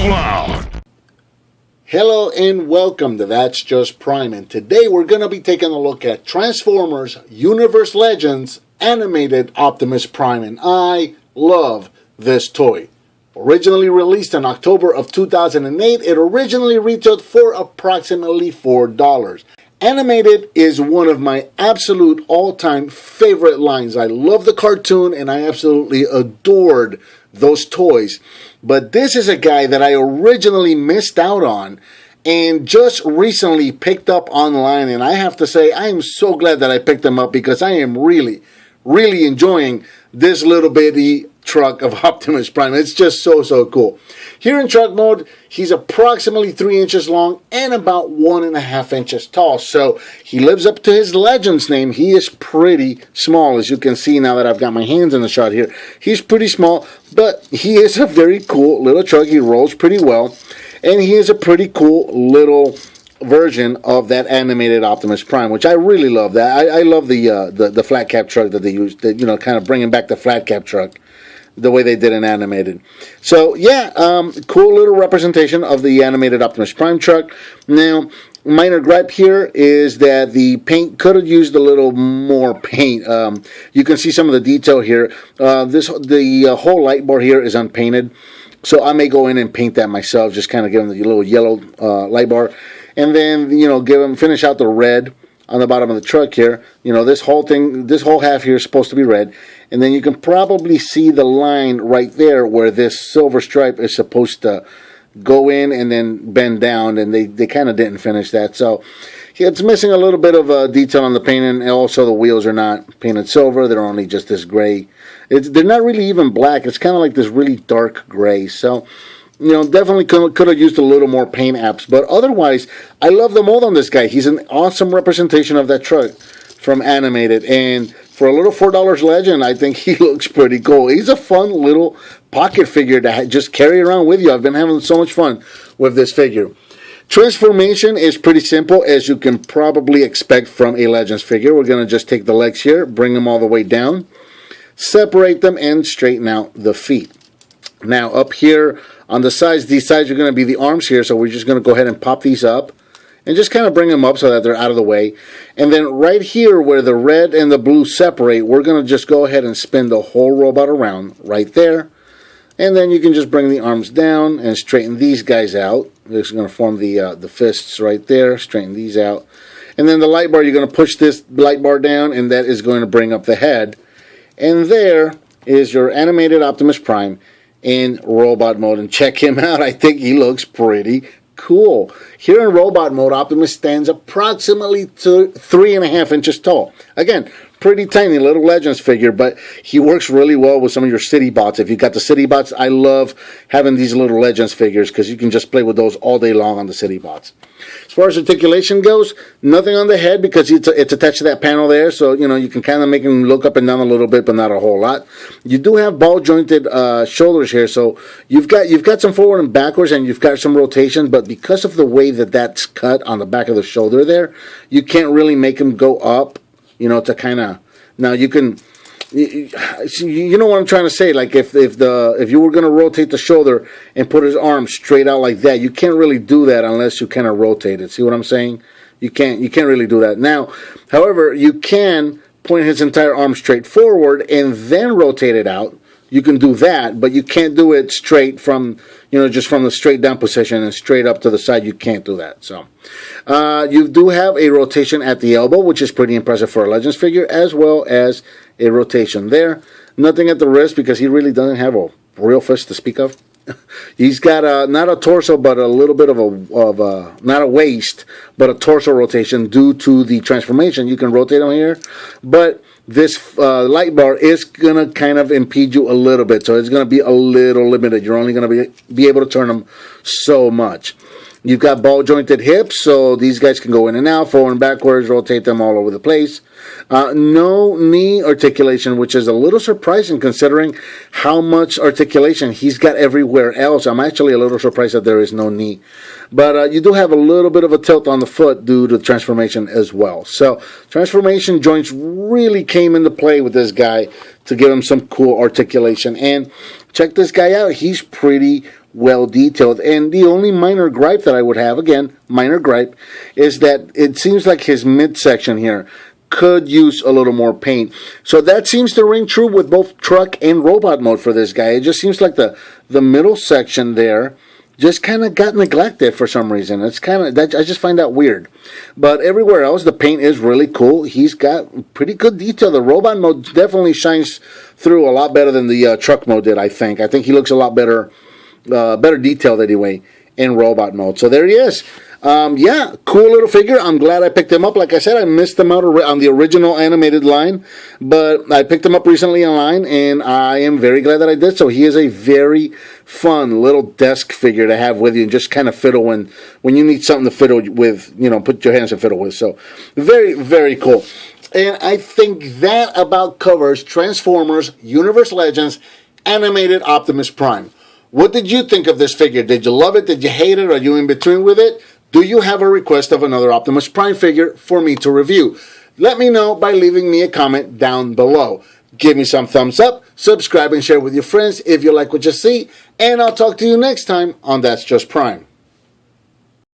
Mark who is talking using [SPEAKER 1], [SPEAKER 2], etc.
[SPEAKER 1] loud.
[SPEAKER 2] Hello and welcome to That's Just Prime, and today we're going to be taking a look at Transformers Universe Legends animated Optimus Prime, and I love this toy. Originally released in October of 2008, it originally retailed for approximately $4. Animated is one of my absolute all-time favorite lines. I love the cartoon and I absolutely adored those toys. But this is a guy that I originally missed out on and just recently picked up online. And I have to say, I am so glad that I picked him up because I am really enjoying this little bitty truck of Optimus Prime. It's just so cool. Here in truck mode, he's approximately 3 inches long and about 1.5 inches tall. So he lives up to his Legends name. He is pretty small, as you can see now that I've got my hands in the shot here. He's pretty small, but he is a very cool little truck. He rolls pretty well, and he is a pretty cool little version of that animated Optimus Prime, which I really love. That I love the flat cap truck that they used. You know, kind of bringing back the flat cap truck the way they did in animated. So yeah, cool little representation of the animated Optimus Prime truck. Now, minor gripe here is that the paint could have used a little more paint. You can see some of the detail here. The whole light bar here is unpainted, so I may go in and paint that myself. Just kind of give them the little yellow light bar, and then finish out the red on the bottom of the truck here. You know, this whole thing, this whole half here is supposed to be red. And then you can probably see the line right there where this silver stripe is supposed to go in and then bend down, and they kind of didn't finish that. So it's missing a little bit of detail on the paint, and also the wheels are not painted silver. They're only just this gray. They're not really even black. It's kind of like this really dark gray. So, you know, definitely could have used a little more paint apps. But otherwise, I love the mold on this guy. He's an awesome representation of that truck from animated. And for a little $4 Legend, I think he looks pretty cool. He's a fun little pocket figure to just carry around with you. I've been having so much fun with this figure. Transformation is pretty simple, as you can probably expect from a Legends figure. We're going to just take the legs here, bring them all the way down, separate them, and straighten out the feet. Now, up here on the sides, these sides are going to be the arms here, so we're just going to go ahead and pop these up and just kind of bring them up so that they're out of the way. And then right here where the red and the blue separate, we're going to just go ahead and spin the whole robot around right there. And then you can just bring the arms down and straighten these guys out. This is going to form the fists right there. Straighten these out. And then the light bar, you're going to push this light bar down, and that is going to bring up the head. And there is your animated Optimus Prime in robot mode. And check him out. I think he looks pretty cool. Here in robot mode, Optimus stands approximately 3.5 inches tall. Again, pretty tiny little Legends figure, but he works really well with some of your city bots. If you've got the city bots, I love having these little Legends figures because you can just play with those all day long on the city bots. As far as articulation goes, nothing on the head because it's attached to that panel there, so you know you can kind of make him look up and down a little bit, but not a whole lot. You do have ball jointed shoulders here, so you've got some forward and backwards, and you've got some rotation, but because of the way that that's cut on the back of the shoulder there, you can't really make him go up. You know, to kind of, now you can, you know what I'm trying to say. Like if you were going to rotate the shoulder and put his arm straight out like that, you can't really do that unless you kind of rotate it. See what I'm saying? You can't really do that. Now, however, you can point his entire arm straight forward and then rotate it out. You can do that, but you can't do it straight from, you know, just from the straight down position and straight up to the side. You can't do that. So, you do have a rotation at the elbow, which is pretty impressive for a Legends figure, as well as a rotation there. Nothing at the wrist because he really doesn't have a real fist to speak of. He's got not a torso, but a little bit of a not a waist, but a torso rotation due to the transformation. You can rotate him here, but this light bar is going to kind of impede you a little bit, so it's going to be a little limited. You're only going to be able to turn them so much. You've got ball jointed hips, so these guys can go in and out, forward and backwards, rotate them all over the place. No knee articulation, which is a little surprising considering how much articulation he's got everywhere else. I'm actually a little surprised that there is no knee. But you do have a little bit of a tilt on the foot due to transformation as well. So transformation joints really came into play with this guy to give him some cool articulation. And check this guy out. He's pretty well detailed. And the only minor gripe that I would have, again, minor gripe, is that it seems like his midsection here could use a little more paint. So that seems to ring true with both truck and robot mode for this guy. It just seems like the middle section there just kind of got neglected for some reason. It's kind of, that I just find that weird. But everywhere else, the paint is really cool. He's got pretty good detail. The robot mode definitely shines through a lot better than the truck mode did, I think. I think he looks a lot better, better detailed anyway in robot mode. So there he is. Yeah, cool little figure. I'm glad I picked him up. Like I said, I missed him out on the original animated line, but I picked him up recently online, and I am very glad that I did so. He is a very fun little desk figure to have with you and just kind of fiddle when you need something to fiddle with, you know, put your hands and fiddle with. So very, very cool. And I think that about covers Transformers Universe Legends Animated Optimus Prime. What did you think of this figure? Did you love it? Did you hate it? Are you in between with it? Do you have a request of another Optimus Prime figure for me to review? Let me know by leaving me a comment down below. Give me some thumbs up, subscribe and share with your friends if you like what you see, and I'll talk to you next time on That's Just Prime.